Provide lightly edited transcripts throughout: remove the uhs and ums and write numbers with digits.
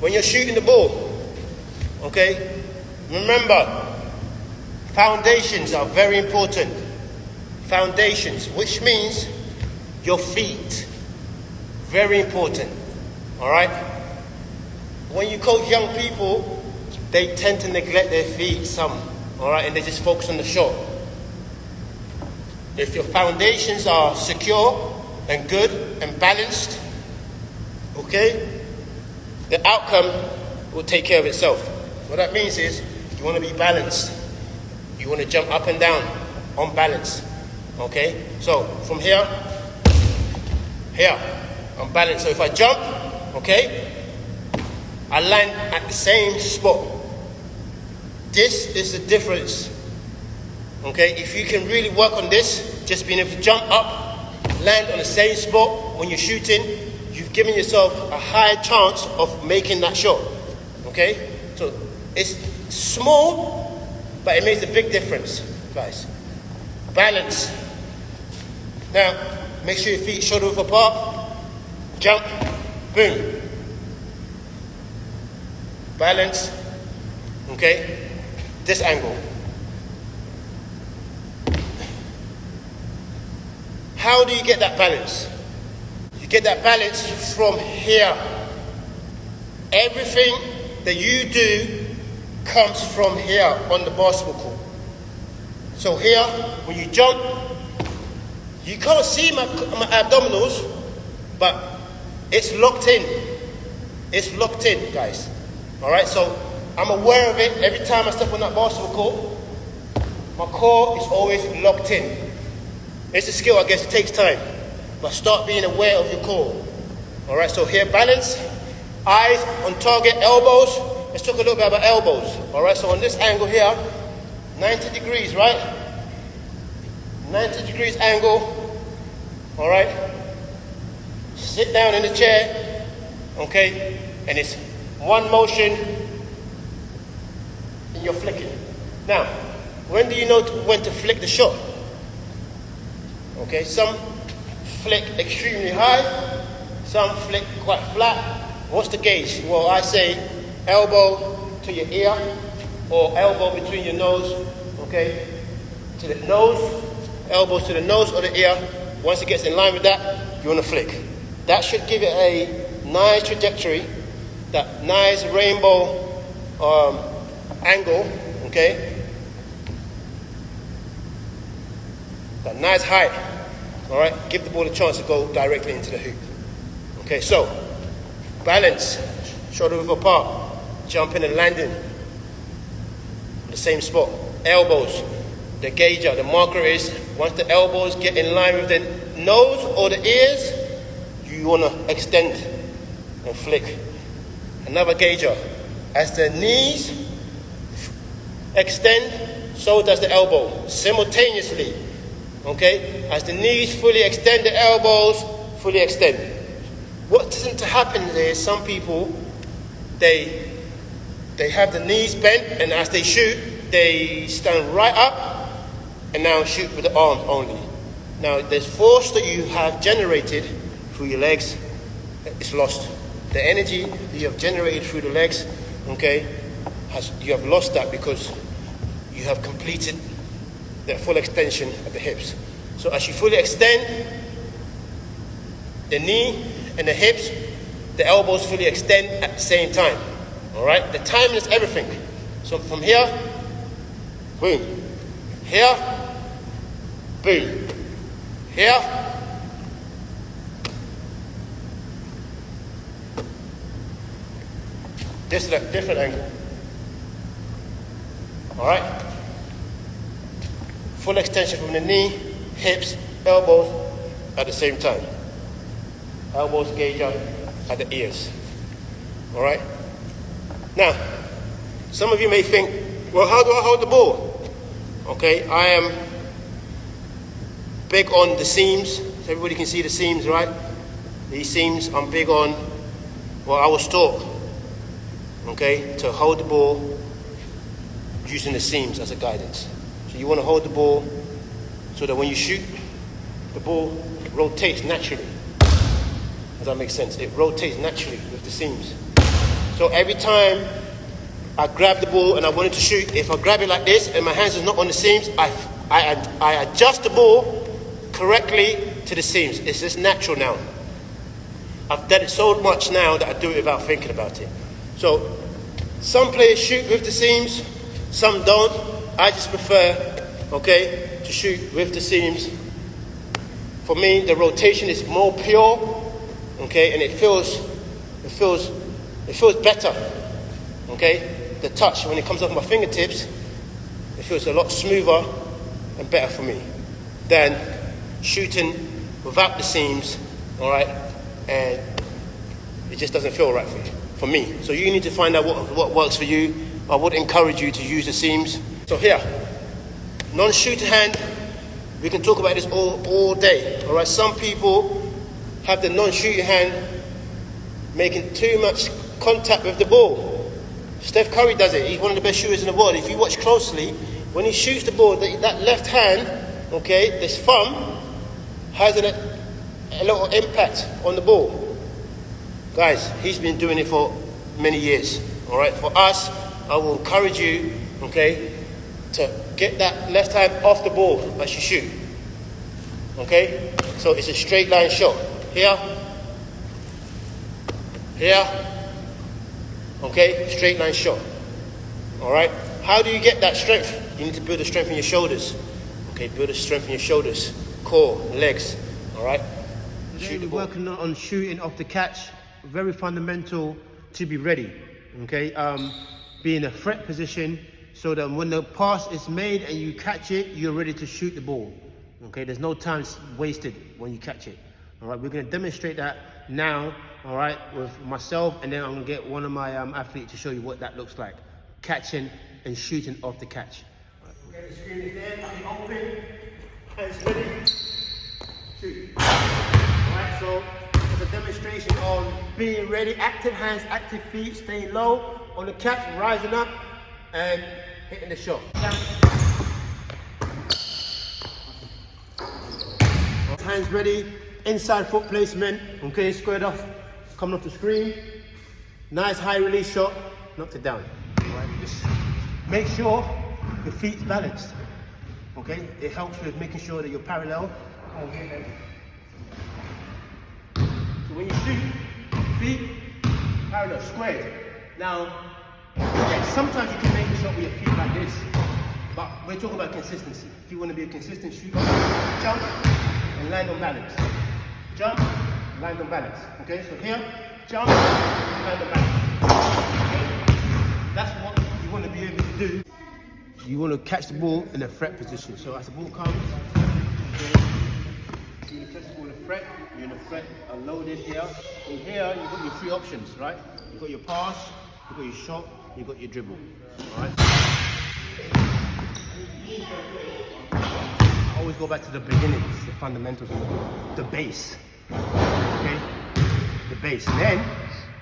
when you're shooting the ball, okay, remember, foundations are very important. Foundations, which means your feet, very important, all right? When you coach young people, they tend to neglect their feet some, all right, and they just focus on the shot. If your foundations are secure and good and balanced, okay, the outcome will take care of itself. What that means is you want to be balanced. You want to jump up and down on balance, okay? So from here, I'm balanced. So if I jump, okay, I land at the same spot. This is the difference, okay? If you can really work on this, just being able to jump up, land on the same spot when you're shooting, you've given yourself a high chance of making that shot, okay? So it's small, but it makes a big difference, guys. Balance. Now, make sure your feet shoulder width apart. Jump, boom. Balance, okay? This angle. How do you get that balance? You get that balance from here. Everything that you do comes from here on the basketball court. So here, when you jump, you can't see my abdominals, but it's locked in. It's locked in, guys. All right, so I'm aware of it. Every time I step on that basketball court, my core is always locked in. It's a skill, I guess it takes time, but start being aware of your core. All right, so here, balance, eyes on target, elbows. Let's talk a little bit about elbows. All right, so on this angle here, 90 degrees, right? 90 degrees angle. All right, sit down in the chair, okay, and it's one motion and you're flicking. Now, when do you know when to flick the shot? Okay, some flick extremely high, some flick quite flat. What's the gauge? Well, I say elbow to your ear or elbow between your nose, okay, to the nose, elbows to the nose or the ear. Once it gets in line with that, you want to flick. That should give it a nice trajectory, that nice rainbow angle, okay? That nice height, all right? Give the ball a chance to go directly into the hoop. Okay, so balance, shoulder width apart, jumping and landing in the same spot. Elbows, the gauge, the marker is once the elbows get in line with the nose or the ears, you want to extend and flick. Another gauger, as the knees extend, so does the elbow simultaneously. Okay, as the knees fully extend, the elbows fully extend. What tends to happen is some people, they have the knees bent, and as they shoot, they stand right up and now shoot with the arms only. Now, there's force that you have generated through your legs, it's lost. The energy that you have generated through the legs, okay, you have lost that because you have completed the full extension of the hips. So as you fully extend the knee and the hips, the elbows fully extend at the same time. All right, the timing is everything. So from here, boom, here, boom, here, this is a different angle. All right, full extension from the knee, hips, elbows at the same time. Elbows gauge up at the ears. All right. Now, some of you may think, well, how do I hold the ball? Okay, I am big on the seams. So everybody can see the seams, right? These seams I'm big on. Well, I was taught, okay, to hold the ball using the seams as a guidance. So you want to hold the ball so that when you shoot, the ball rotates naturally. Does that make sense? It rotates naturally with the seams. So every time I grab the ball and I wanted to shoot, if I grab it like this and my hands is not on the seams, I adjust the ball correctly to the seams. It's just natural now. I've done it so much now that I do it without thinking about it. So some players shoot with the seams, some don't. I just prefer, okay, to shoot with the seams. For me, the rotation is more pure, okay, and it feels better, okay. The touch, when it comes off my fingertips, it feels a lot smoother and better for me than shooting without the seams, all right, and it just doesn't feel right for me. So you need to find out what works for you. I would encourage you to use the seams. So here, non-shooter hand, we can talk about this all day, all right. Some people have the non-shooter hand making too much contact with the ball. Steph Curry does it. He's one of the best shooters in the world. If you watch closely, when he shoots the ball, that left hand, okay, this thumb, has a little impact on the ball. Guys, he's been doing it for many years, all right? For us, I will encourage you, okay, to get that left hand off the ball as you shoot, okay? So it's a straight line shot. Here, okay, straight line shot, all right? How do you get that strength? You need to build the strength in your shoulders, okay? Build the strength in your shoulders, core, legs, all right? Today we're working on shooting off the catch. Very fundamental to be ready, okay? Be in a threat position so that when the pass is made and you catch it, you're ready to shoot the ball, okay? There's no time wasted when you catch it, all right? We're gonna demonstrate that now, all right, with myself, and then I'm gonna get one of my athletes to show you what that looks like, catching and shooting off the catch. Okay, the screen is there, I'm open, hands ready, shoot. All right, so it's a demonstration on being ready, active hands, active feet, staying low on the catch, rising up, and hitting the shot. Hands ready, inside foot placement, okay, squared off, coming off the screen. Nice high release shot, knocked it down. All right, just make sure your feet's balanced, okay? It helps with making sure that you're parallel. Okay. So when you shoot, feet parallel, squared. Now, sometimes you can make a shot with your feet like this, but we're talking about consistency. If you want to be a consistent shooter, jump and land on balance. Jump, land on balance. Okay, so here, jump, land on balance. Okay? That's what you want to be able to do. You want to catch the ball in a threat position. So as the ball comes, okay, you're going to catch the ball in a threat. You're in a threat, loaded here. In here, you've got your three options, right? You've got your pass, you've got your shot, you've got your dribble. All right? Always go back to the beginnings, the fundamentals, the base. Okay? The base. And then,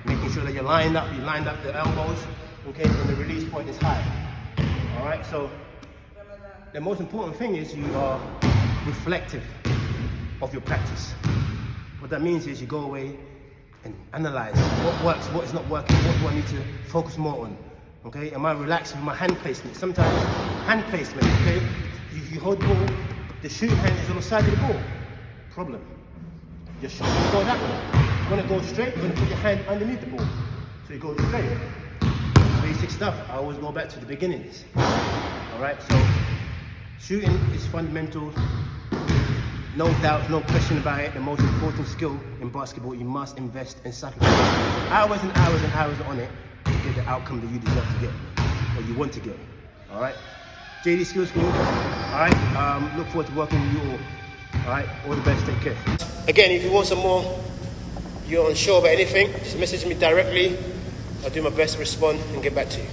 making sure that you lined up the elbows, okay, and the release point is high. All right? So, the most important thing is you are reflective of your practice. What that means is you go away and analyze what works, what is not working, what do I need to focus more on. Okay? Am I relaxed with my hand placement? Sometimes hand placement, okay? You hold the ball, the shooting hand is on the side of the ball. Problem. Your shot doesn't go that way. You want to go straight, you're going to put your hand underneath the ball. So you go straight. Basic stuff. I always go back to the beginnings. Alright, so shooting is fundamental. No doubt, no question about it. The most important skill in basketball, you must invest and sacrifice hours and hours and hours on it to get the outcome that you deserve to get, or you want to get. Alright? JD Skills School. Alright? Look forward to working with you all. Alright? All the best. Take care. Again, if you want some more, you're unsure about anything, just message me directly. I'll do my best to respond and get back to you.